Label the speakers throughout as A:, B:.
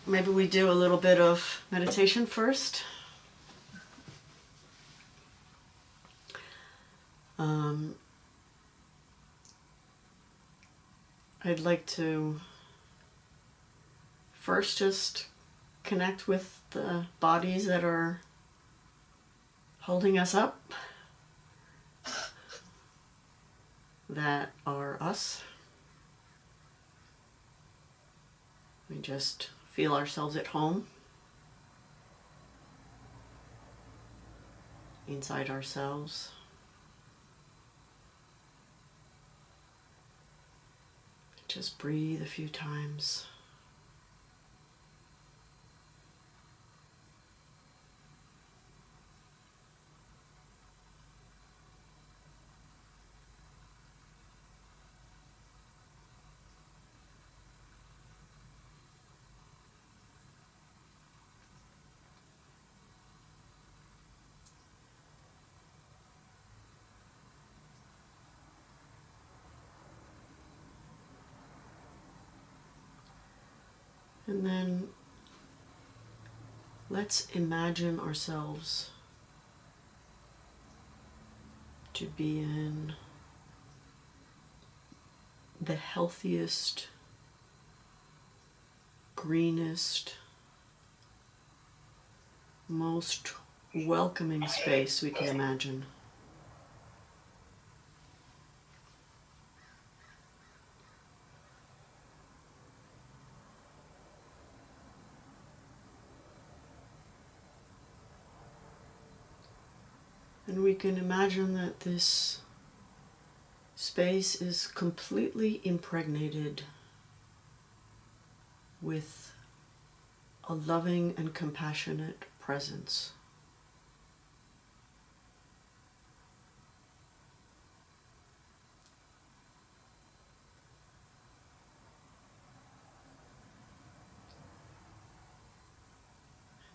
A: maybe we do a little bit of meditation first. I'd like to first just connect with the bodies that are holding us up, that are us. We just feel ourselves at home inside ourselves. Just breathe a few times. And then let's imagine ourselves to be in the healthiest, greenest, most welcoming space we can imagine. And we can imagine that this space is completely impregnated with a loving and compassionate presence.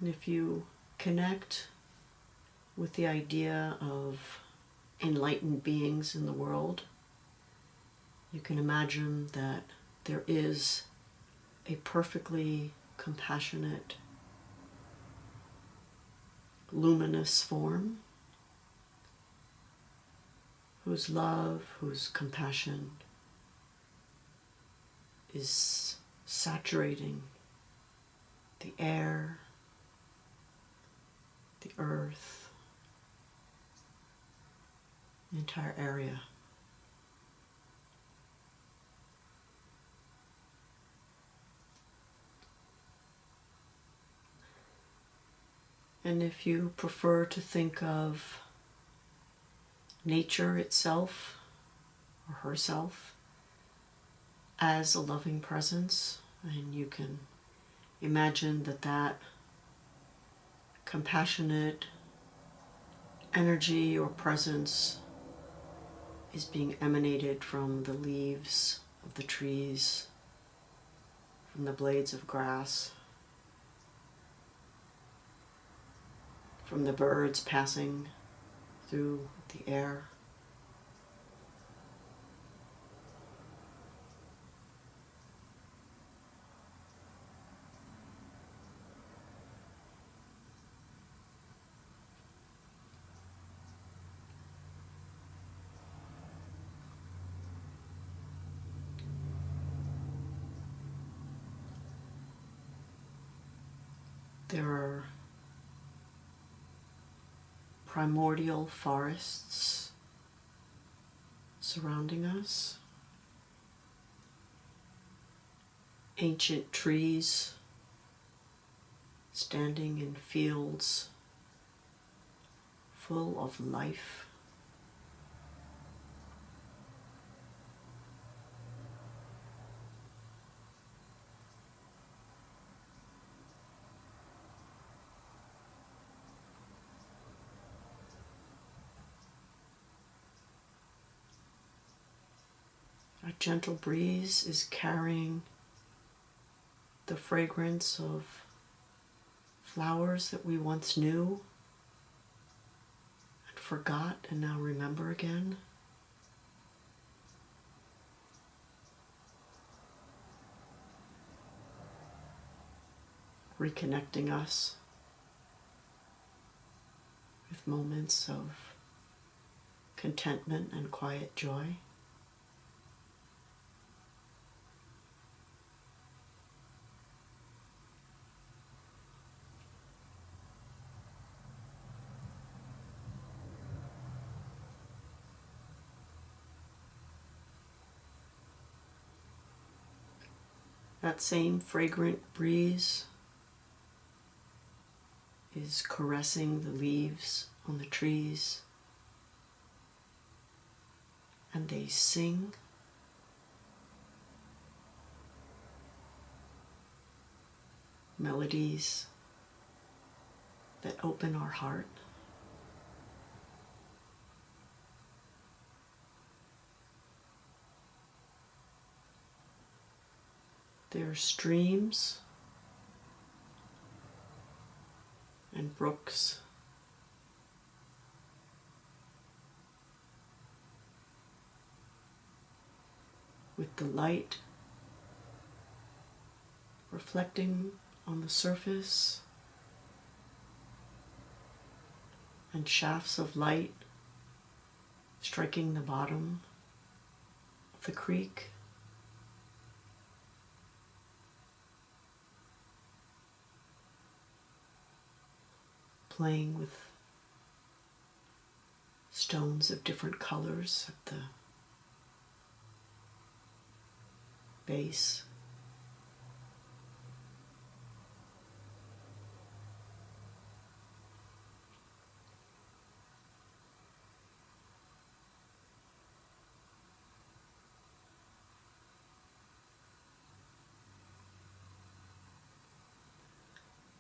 A: And if you connect with the idea of enlightened beings in the world, you can imagine that there is a perfectly compassionate, luminous form whose love, whose compassion is saturating the air, the earth, the entire area. And if you prefer to think of nature itself or herself as a loving presence, and you can imagine that that compassionate energy or presence is being emanated from the leaves of the trees, from the blades of grass, from the birds passing through the air. There are primordial forests surrounding us, ancient trees standing in fields full of life. A gentle breeze is carrying the fragrance of flowers that we once knew and forgot and now remember again. reconnecting us with moments of contentment and quiet joy. That same fragrant breeze is caressing the leaves on the trees, and they sing melodies that open our heart. There are streams and brooks with the light reflecting on the surface and shafts of light striking the bottom of the creek. Playing with stones of different colors at the base.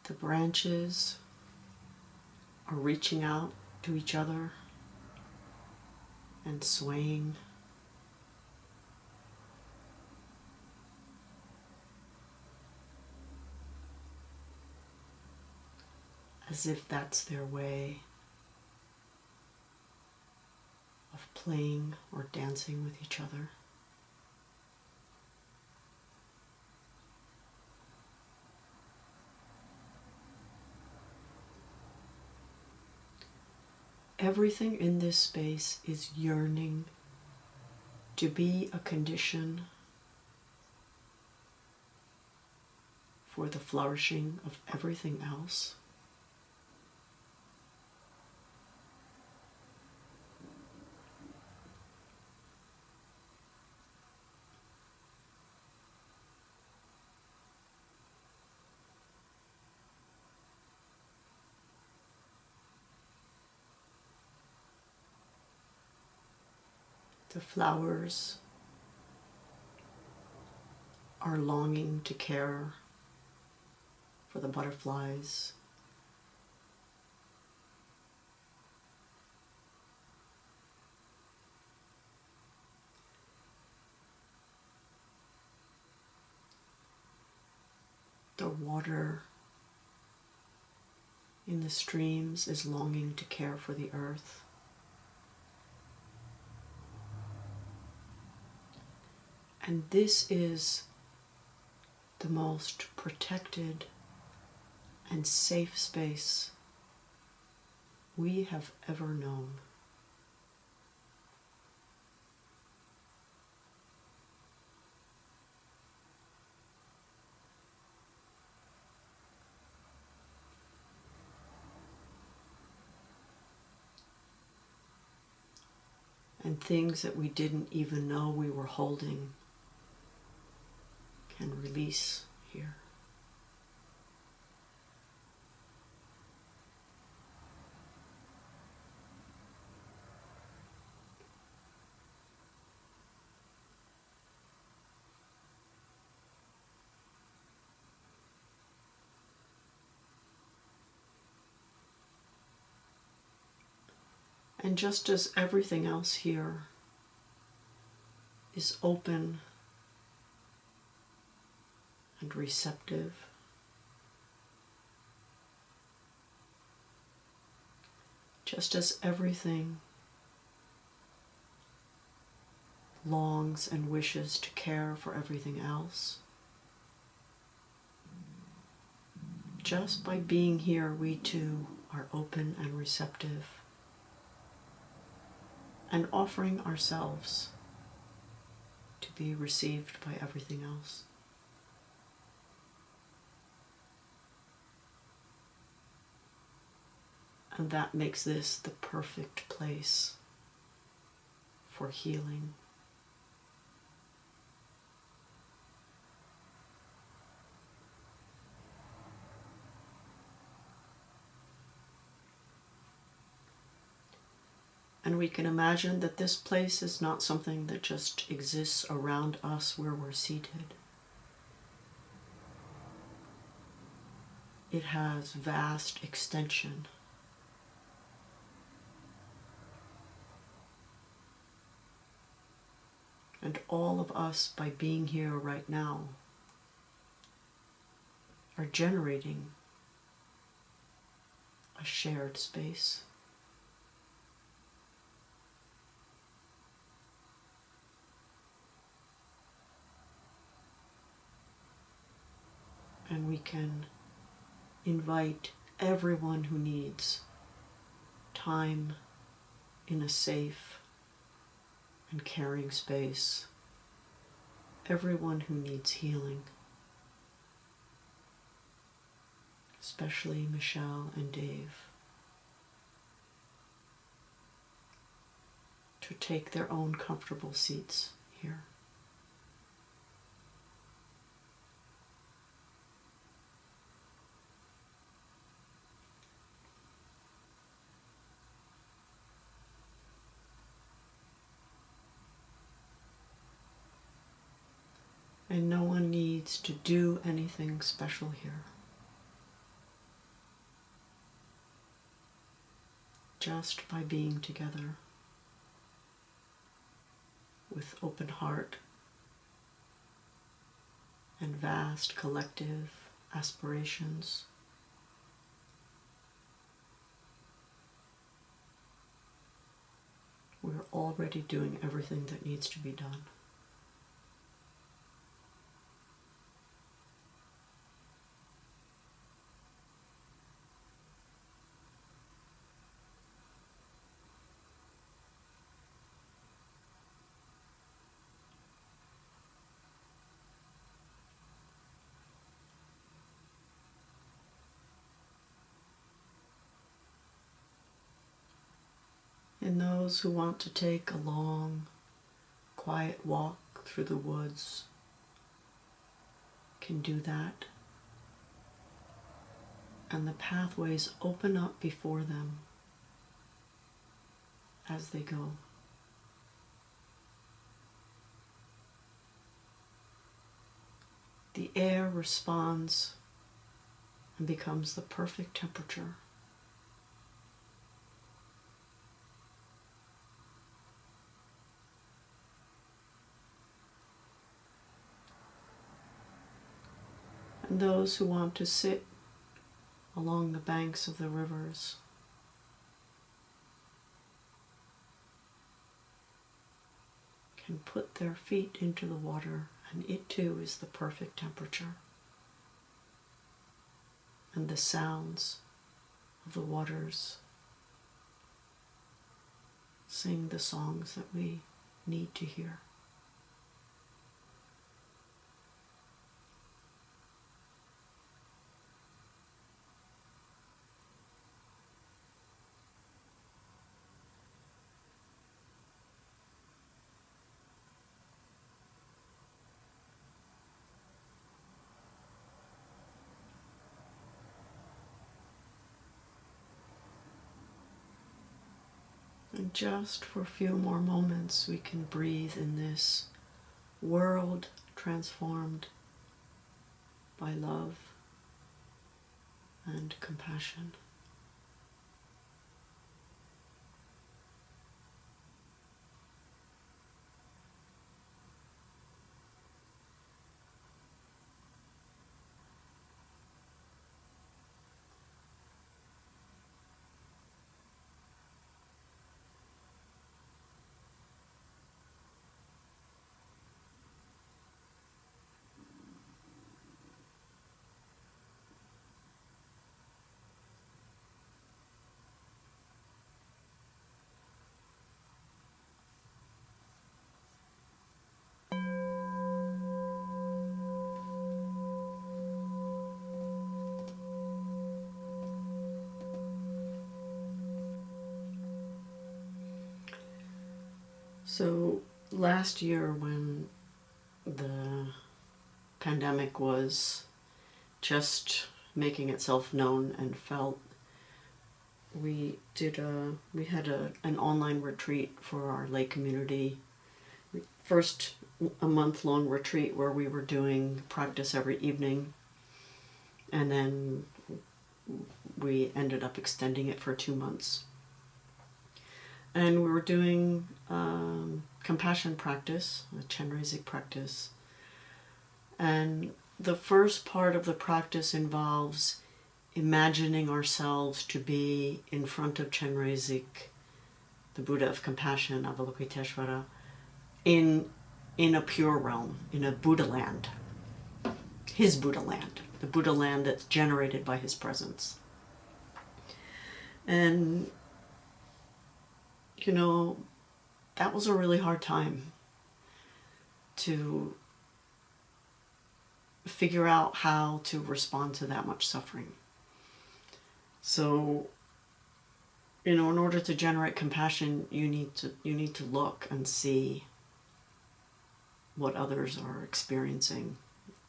A: The branches are reaching out to each other and swaying. As if that's their way of playing or dancing with each other. Everything in this space is yearning to be a condition for the flourishing of everything else. The flowers are longing to care for the butterflies. The water in the streams is longing to care for the earth. And this is the most protected and safe space we have ever known. And things that we didn't even know we were holding can release here. And just as everything else here is open and receptive, just as everything longs and wishes to care for everything else, just by being here, we too are open and receptive and offering ourselves to be received by everything else. And that makes this the perfect place for healing. And we can imagine that this place is not something that just exists around us where we're seated. It has vast extension. And all of us, by being here right now, are generating a shared space. And we can invite everyone who needs time in a safe and caring space, everyone who needs healing, especially Michelle and Dave, to take their own comfortable seats here. And no one needs to do anything special here. Just by being together with open heart and vast collective aspirations, we're already doing everything that needs to be done. And those who want to take a long, quiet walk through the woods can do that. And the pathways open up before them as they go. The air responds and becomes the perfect temperature. And those who want to sit along the banks of the rivers can put their feet into the water, and it too is the perfect temperature. And the sounds of the waters sing the songs that we need to hear. And just for a few more moments, we can breathe in this world transformed by love and compassion. So last year, when the pandemic was just making itself known and felt, we had an online retreat for our lay community. First, a month-long retreat where we were doing practice every evening, and then we ended up extending it for 2 months. And we were doing compassion practice, a Chenrezig practice. And the first part of the practice involves imagining ourselves to be in front of Chenrezig, the Buddha of compassion, Avalokiteshvara, in a pure realm, in a Buddha land, his Buddha land, the Buddha land that's generated by his presence. And, you know, that was a really hard time to figure out how to respond to that much suffering. So, you know, in order to generate compassion, you need to look and see what others are experiencing,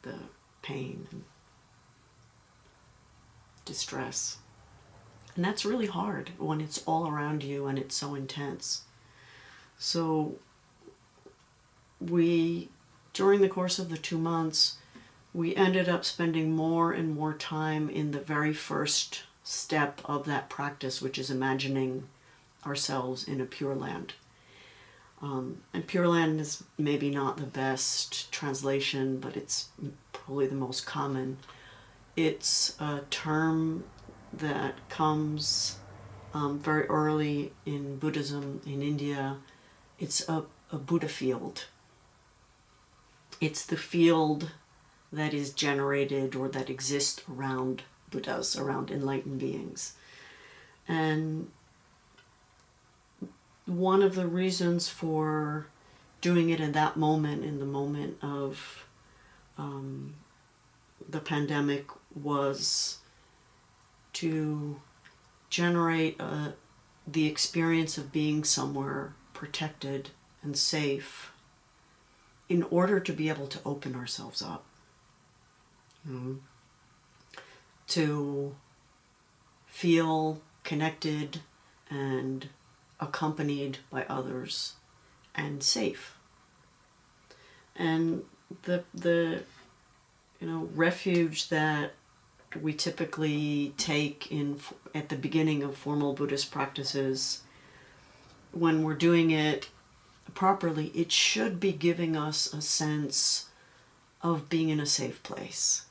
A: the pain and distress. And that's really hard when it's all around you and it's so intense. So during the course of the 2 months, we ended up spending more and more time in the very first step of that practice, which is imagining ourselves in a pure land. And pure land is maybe not the best translation, but it's probably the most common. It's a term that comes very early in Buddhism in India. It's a Buddha field. It's the field that is generated or that exists around Buddhas, around enlightened beings. And one of the reasons for doing it in that moment, in the moment of the pandemic, was to generate the experience of being somewhere protected and safe in order to be able to open ourselves up. To feel connected and accompanied by others and safe. And the refuge that we typically take at the beginning of formal Buddhist practices, when we're doing it properly, it should be giving us a sense of being in a safe place,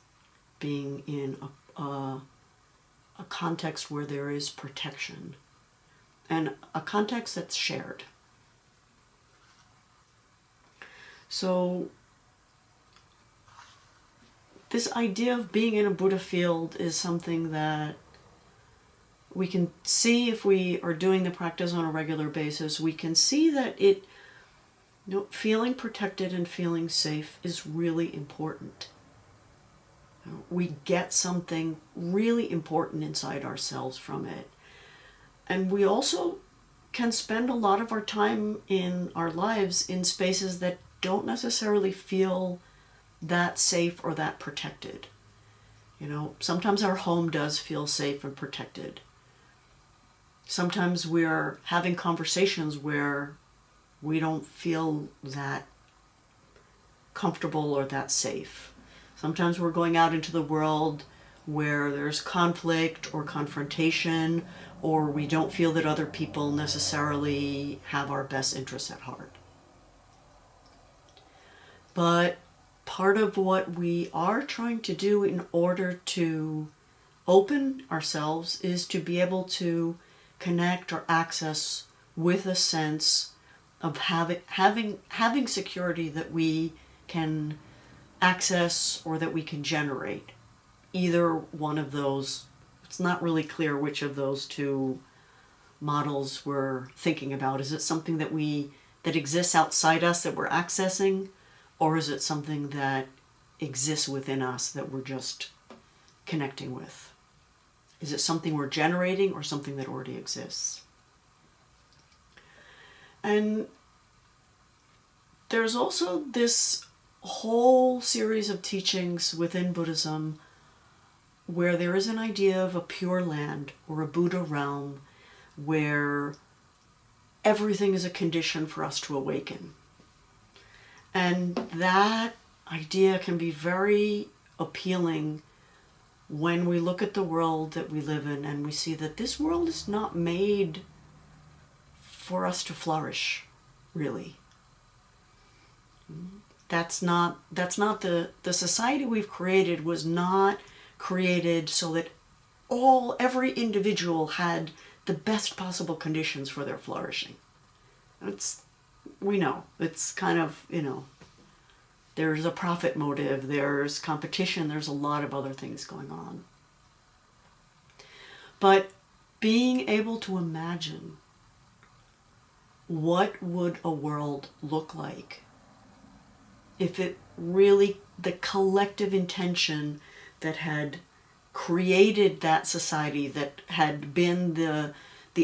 A: being in a context where there is protection, and a context that's shared. So this idea of being in a Buddha field is something that we can see if we are doing the practice on a regular basis. We can see that feeling protected and feeling safe is really important. We get something really important inside ourselves from it. And we also can spend a lot of our time in our lives in spaces that don't necessarily feel that safe or that protected. Sometimes our home does feel safe and protected. Sometimes we're having conversations where we don't feel that comfortable or that safe. Sometimes we're going out into the world where there's conflict or confrontation, or we don't feel that other people necessarily have our best interests at heart. But part of what we are trying to do in order to open ourselves is to be able to connect or access with a sense of having security that we can access or that we can generate. Either one of those. It's not really clear which of those two models we're thinking about. Is it something that exists outside us that we're accessing, or is it something that exists within us that we're just connecting with? Is it something we're generating or something that already exists? And there's also this whole series of teachings within Buddhism where there is an idea of a pure land or a Buddha realm where everything is a condition for us to awaken. And that idea can be very appealing when we look at the world that we live in and we see that this world is not made for us to flourish, really. That's not the society we've created was not created so that every individual had the best possible conditions for their flourishing. We know, it's kind of, there's a profit motive, there's competition, there's a lot of other things going on. But being able to imagine what would a world look like if it really, the collective intention that had created that society, that had been the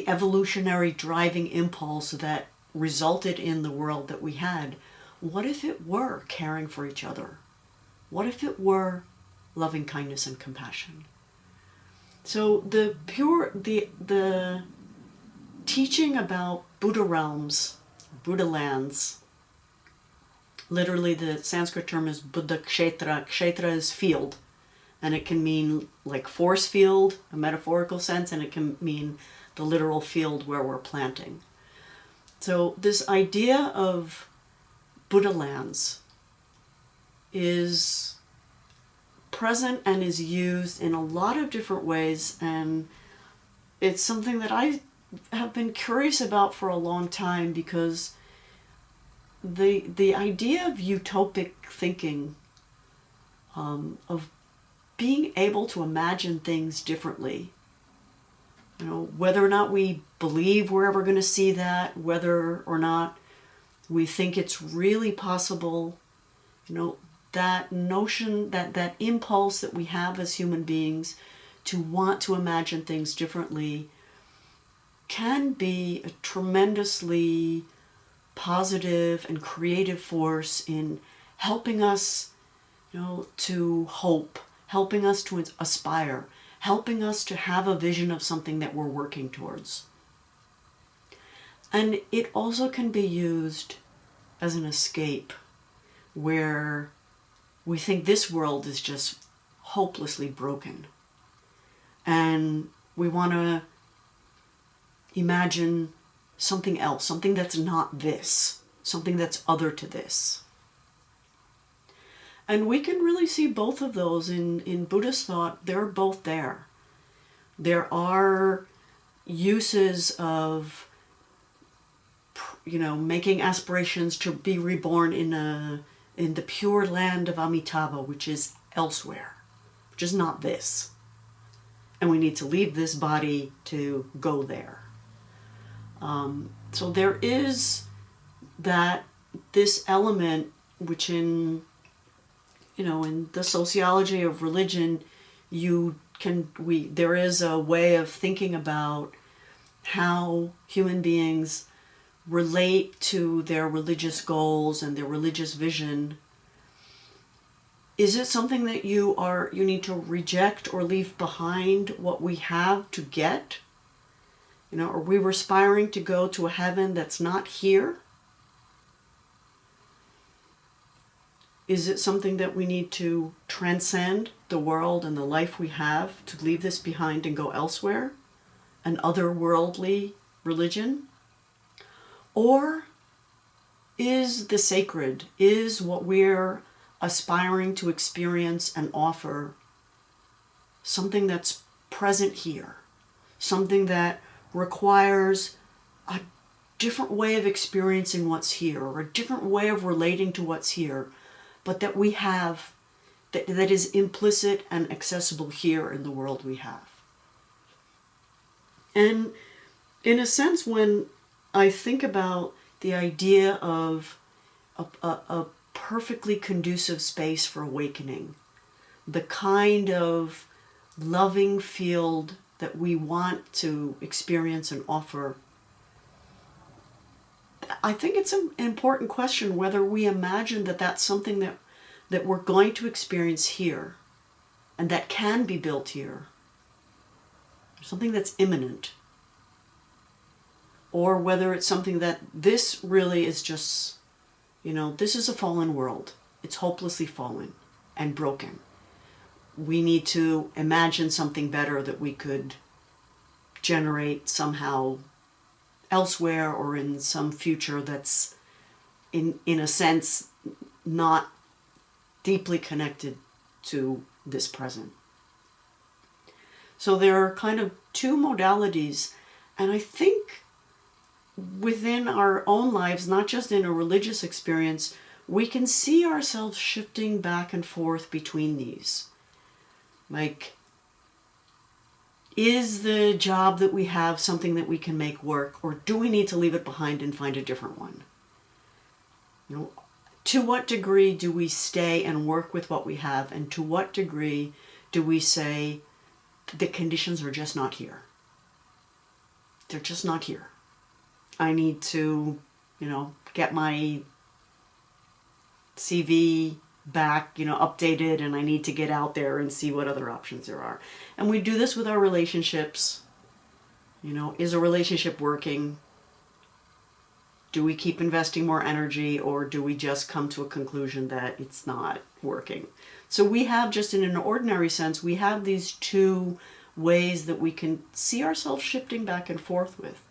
A: evolutionary driving impulse that resulted in the world that we had, what if it were caring for each other? What if it were loving kindness and compassion? So the teaching about Buddha realms, Buddha lands, literally the Sanskrit term is Buddha Kshetra. Kshetra is field, and it can mean like force field, a metaphorical sense, and it can mean the literal field where we're planting. So this idea of Buddha lands is present and is used in a lot of different ways, and it's something that I have been curious about for a long time, because the idea of utopic thinking, of being able to imagine things differently, whether or not we believe we're ever going to see that, whether or not we think it's really possible, that notion, that impulse that we have as human beings to want to imagine things differently can be a tremendously positive and creative force in helping us, to hope, helping us to aspire, helping us to have a vision of something that we're working towards. And it also can be used as an escape where we think this world is just hopelessly broken. And we want to imagine something else, something that's not this, something that's other to this. And we can really see both of those in Buddhist thought. They're both there. There are uses of, making aspirations to be reborn in the pure land of Amitabha, which is elsewhere, which is not this. And we need to leave this body to go there. So there is this element which in the sociology of religion, there is a way of thinking about how human beings relate to their religious goals and their religious vision. Is it something that you need to reject or leave behind what we have to get? Are we aspiring to go to a heaven that's not here? Is it something that we need to transcend the world and the life we have to leave this behind and go elsewhere? An otherworldly religion? Or is the sacred, is what we're aspiring to experience and offer something that's present here? Something that requires a different way of experiencing what's here, or a different way of relating to what's here, but that we have, that is implicit and accessible here in the world we have. And in a sense, when I think about the idea of a perfectly conducive space for awakening, the kind of loving field that we want to experience and offer, I think it's an important question whether we imagine that that's something that we're going to experience here and that can be built here, something that's immanent, or whether it's something that this really is just, this is a fallen world. It's hopelessly fallen and broken. We need to imagine something better that we could generate somehow elsewhere or in some future that's in a sense not deeply connected to this present. So there are kind of two modalities, and I think within our own lives, not just in a religious experience, we can see ourselves shifting back and forth between these. Like, is the job that we have something that we can make work, or do we need to leave it behind and find a different one? To what degree do we stay and work with what we have, and to what degree do we say the conditions are just not here? They're just not here. I need to, get my CV back, updated, and I need to get out there and see what other options there are. And we do this with our relationships. Is a relationship working? Do we keep investing more energy, or do we just come to a conclusion that it's not working? So we have, just in an ordinary sense, we have these two ways that we can see ourselves shifting back and forth with.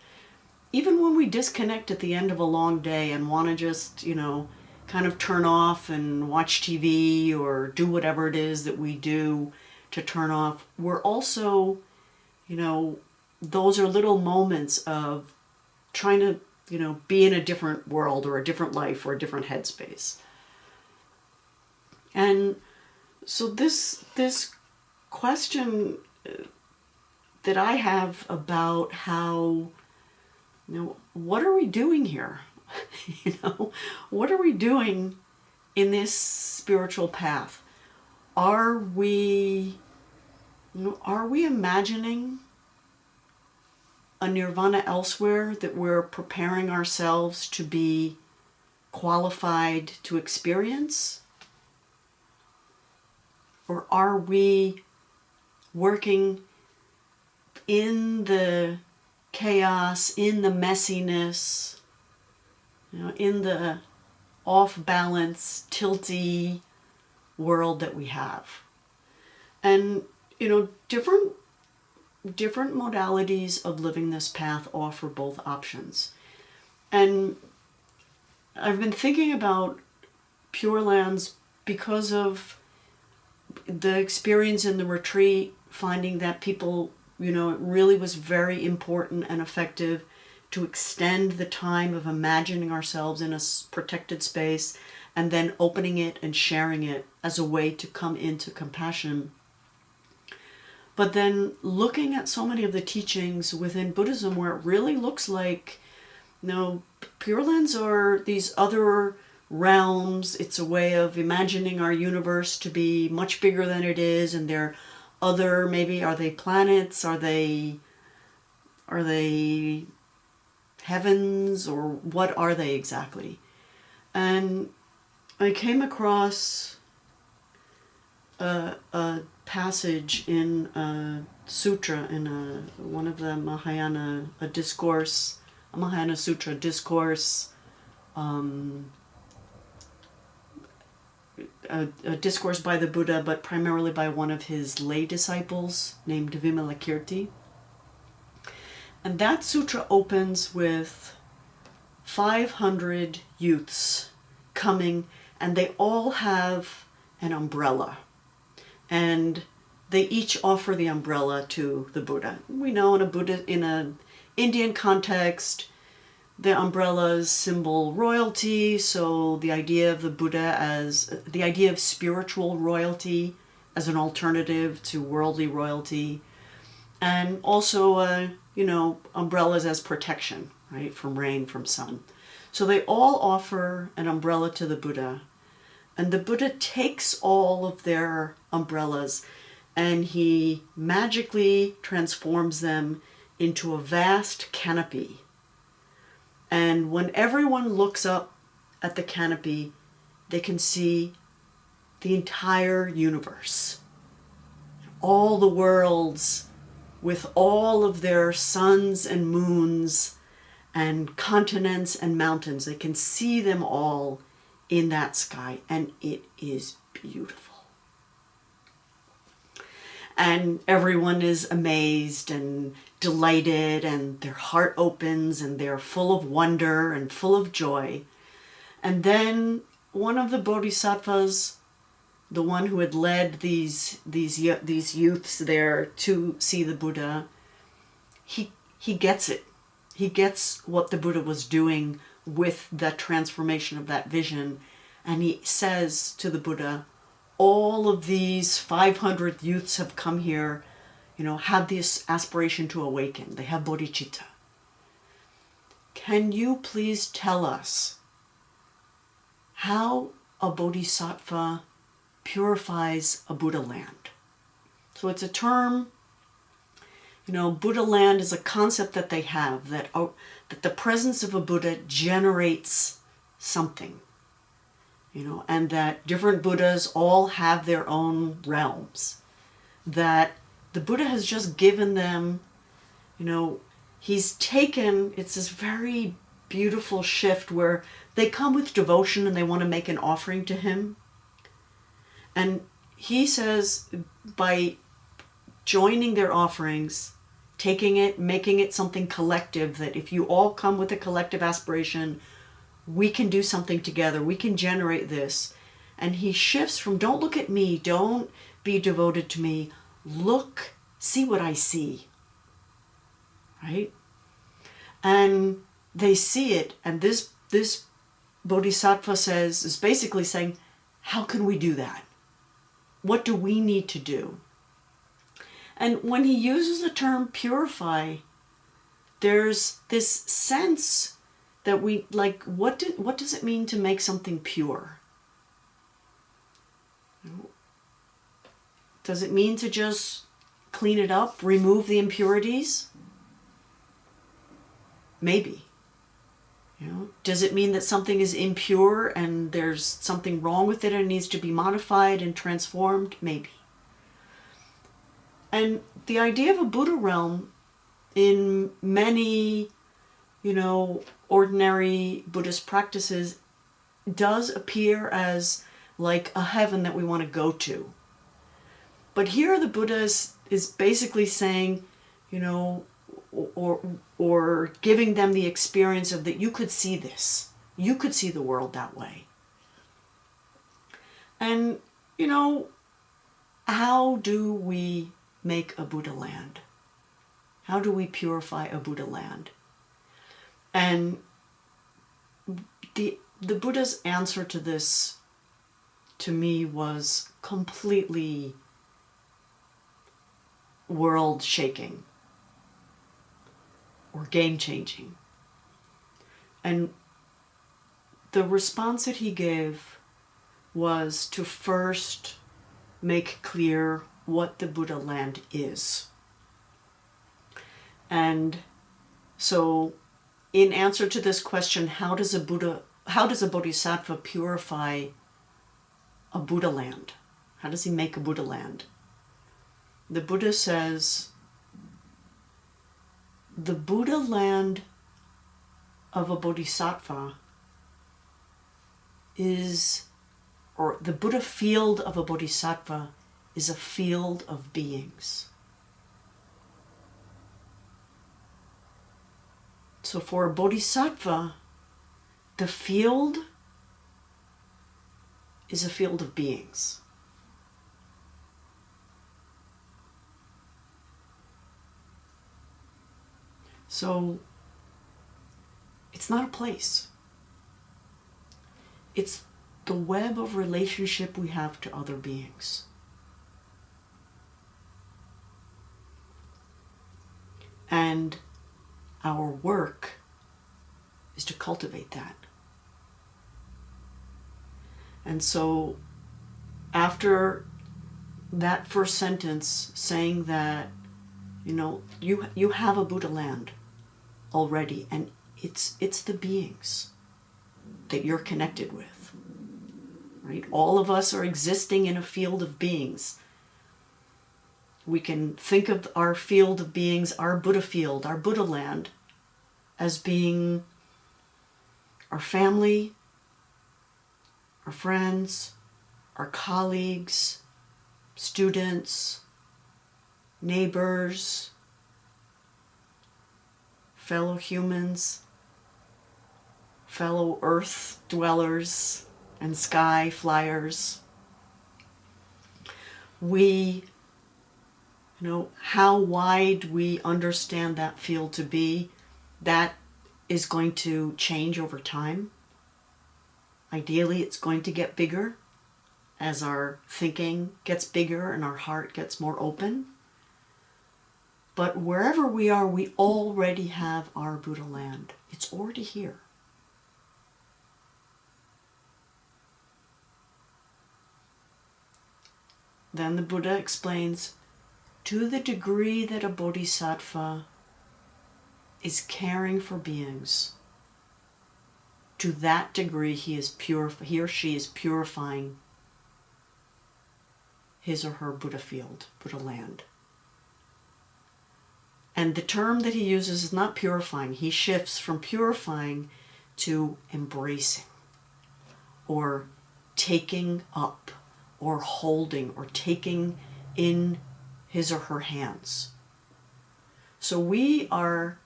A: Even when we disconnect at the end of a long day and want to just, kind of turn off and watch TV or do whatever it is that we do to turn off, we're also, those are little moments of trying to, be in a different world or a different life or a different headspace. And so this question that I have about how, what are we doing here? What are we doing in this spiritual path? Are we imagining a nirvana elsewhere that we're preparing ourselves to be qualified to experience? Or are we working in the chaos, in the messiness, in the off-balance, tilty world that we have? And, different modalities of living this path offer both options. And I've been thinking about Pure Lands because of the experience in the retreat, finding that people, it really was very important and effective to extend the time of imagining ourselves in a protected space and then opening it and sharing it as a way to come into compassion. But then looking at so many of the teachings within Buddhism where it really looks like, Pure Lands are these other realms. It's a way of imagining our universe to be much bigger than it is, and they're other, maybe, are they planets? Are they heavens, or what are they exactly? And I came across a passage in a sutra, in one of the Mahayana, a Mahayana Sutra discourse, a discourse by the Buddha, but primarily by one of his lay disciples named Vimalakirti. And that sutra opens with 500 youths coming, and they all have an umbrella. And they each offer the umbrella to the Buddha. We know in an Indian context, the umbrellas symbol royalty, so the idea of the Buddha as the idea of spiritual royalty as an alternative to worldly royalty, and also umbrellas as protection, right, from rain, from sun. So they all offer an umbrella to the Buddha, and the Buddha takes all of their umbrellas and he magically transforms them into a vast canopy And when everyone looks up at the canopy, they can see the entire universe. All the worlds with all of their suns and moons and continents and mountains. They can see them all in that sky, and it is beautiful. And everyone is amazed and delighted, and their heart opens, and they're full of wonder and full of joy. And then one of the bodhisattvas, the one who had led these youths there to see the Buddha, he gets it. He gets what the Buddha was doing with the transformation of that vision, and he says to the Buddha, all of these 500 youths have come here, have this aspiration to awaken. They have bodhicitta. Can you please tell us how a bodhisattva purifies a Buddha land? So it's a term, Buddha land is a concept that they have, that the presence of a Buddha generates something. And that different Buddhas all have their own realms. That the Buddha has just given them, he's taken, it's this very beautiful shift where they come with devotion and they want to make an offering to him. And he says, by joining their offerings, taking it, making it something collective, that if you all come with a collective aspiration, we can do something together. We can generate this. And he shifts from, don't look at me, don't be devoted to me. Look, see what I see. Right? And they see it. And this bodhisattva is basically saying, how can we do that? What do we need to do? And when he uses the term purify, there's this sense that we, what does it mean to make something pure? Does it mean to just clean it up, remove the impurities? Maybe. Does it mean that something is impure and there's something wrong with it and needs to be modified and transformed? Maybe. And the idea of a Buddha realm in many, ordinary Buddhist practices does appear as like a heaven that we want to go to. But here the Buddha is basically saying, or giving them the experience of that you could see this. You could see the world that way. And, how do we make a Buddha land? How do we purify a Buddha land? And the Buddha's answer to this, to me, was completely world-shaking or game-changing. And the response that he gave was to first make clear what the Buddha land is. And so, in answer to this question, how does a bodhisattva purify a Buddha land? How does he make a Buddha land? The Buddha says, the Buddha land of a bodhisattva or the Buddha field of a bodhisattva is a field of beings. So for a bodhisattva, the field is a field of beings. So it's not a place. It's the web of relationship we have to other beings. And our work is to cultivate that. And so after that first sentence saying that, you have a Buddha land already, and It's the beings that you're connected with, right? All of us are existing in a field of beings. We can think of our field of beings, our Buddha field, our Buddha land, as being our family, our friends, our colleagues, students, neighbors, fellow humans, fellow earth dwellers and sky flyers. We, how wide we understand that field to be, that is going to change over time. Ideally, it's going to get bigger as our thinking gets bigger and our heart gets more open. But wherever we are, we already have our Buddha land. It's already here. Then the Buddha explains, to the degree that a bodhisattva is caring for beings, to that degree he or she is purifying his or her Buddha field, Buddha land. And the term that he uses is not purifying. He shifts from purifying to embracing, or taking up, or holding, or taking in his or her hands. So we are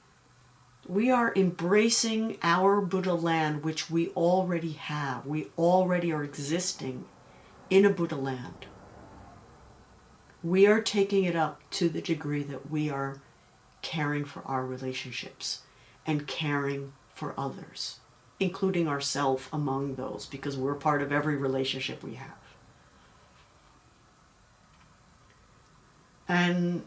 A: embracing our Buddha land, which we already have. We already are existing in a Buddha land. We are taking it up to the degree that we are caring for our relationships and caring for others, including ourselves among those, because we're part of every relationship we have. And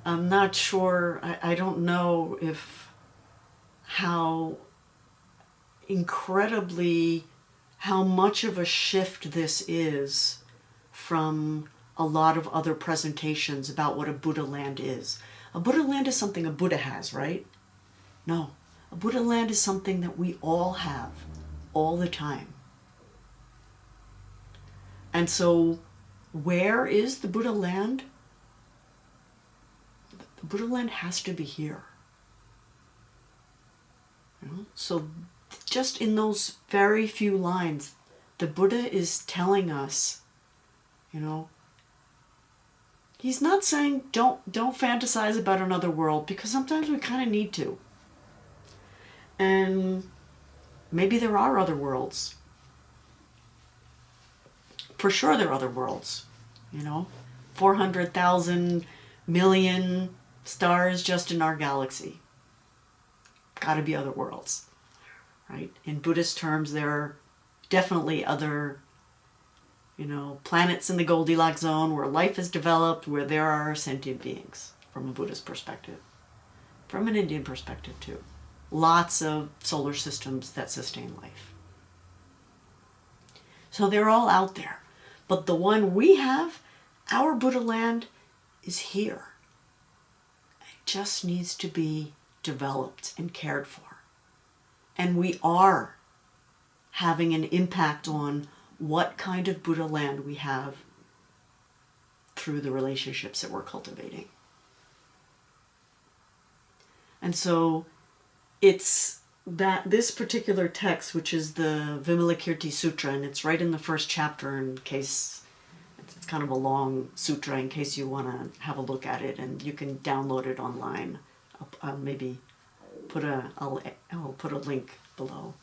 A: I'm not sure, I don't know how much of a shift this is from a lot of other presentations about what a Buddha land is. A Buddha land is something a Buddha has, right? No. A Buddha land is something that we all have all the time. And so, where is the Buddha land? The Buddha land has to be here. So, just in those very few lines, the Buddha is telling us, he's not saying don't fantasize about another world, because sometimes we kind of need to. And maybe there are other worlds. For sure there are other worlds. 400,000 million stars just in our galaxy. Gotta be other worlds, right? In Buddhist terms, there are definitely other planets in the Goldilocks zone where life is developed, where there are sentient beings from a Buddhist perspective. From an Indian perspective too. Lots of solar systems that sustain life. So they're all out there. But the one we have, our Buddha land, is here. It just needs to be developed and cared for. And we are having an impact on what kind of Buddha land we have through the relationships that we're cultivating. And so it's that this particular text, which is the Vimalakirti Sutra, and it's right in the first chapter, in case it's kind of a long sutra, in case you want to have a look at it, and you can download it online. I'll maybe I'll put a link below.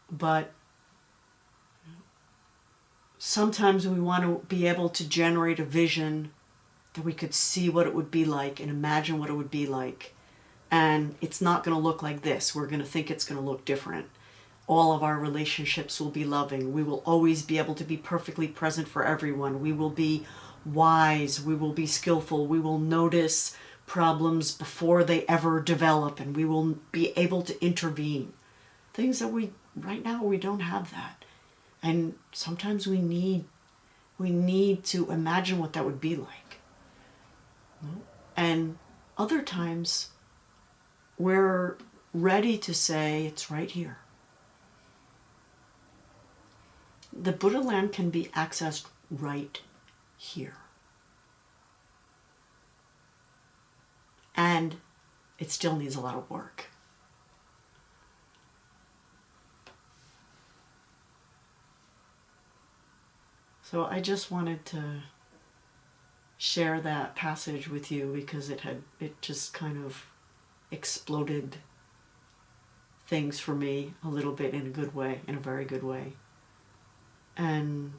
A: But sometimes we want to be able to generate a vision that we could see what it would be like and imagine what it would be like. And it's not going to look like this. We're going to think it's going to look different. All of our relationships will be loving. We will always be able to be perfectly present for everyone. We will be wise. We will be skillful. We will notice problems before they ever develop, and we will be able to intervene. Things that right now we don't have that. And sometimes we need to imagine what that would be like. And other times we're ready to say it's right here. The Buddha land can be accessed right here. And it still needs a lot of work. So I just wanted to share that passage with you because it just kind of exploded things for me a little bit in a good way, in a very good way. And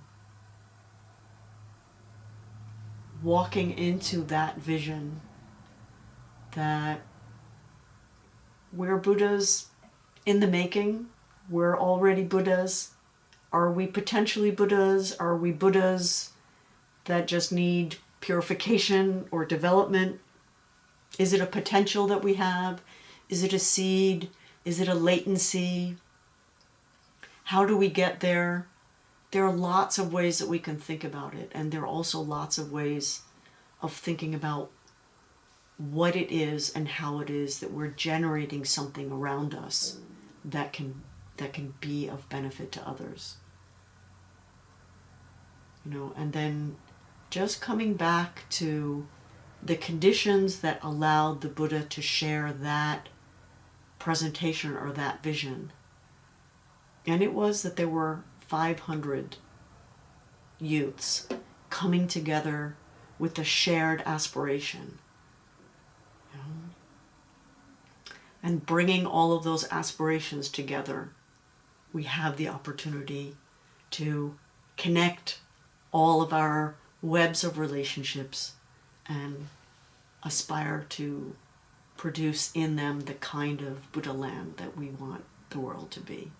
A: walking into that vision that we're Buddhas in the making, we're already Buddhas. Are we potentially Buddhas? Are we Buddhas that just need purification or development? Is it a potential that we have? Is it a seed? Is it a latency? How do we get there? There are lots of ways that we can think about it, and there are also lots of ways of thinking about what it is and how it is that we're generating something around us that can be of benefit to others. And then just coming back to the conditions that allowed the Buddha to share that presentation or that vision. And it was that there were 500 youths coming together with a shared aspiration. And bringing all of those aspirations together, we have the opportunity to connect all of our webs of relationships and aspire to produce in them the kind of Buddha land that we want the world to be.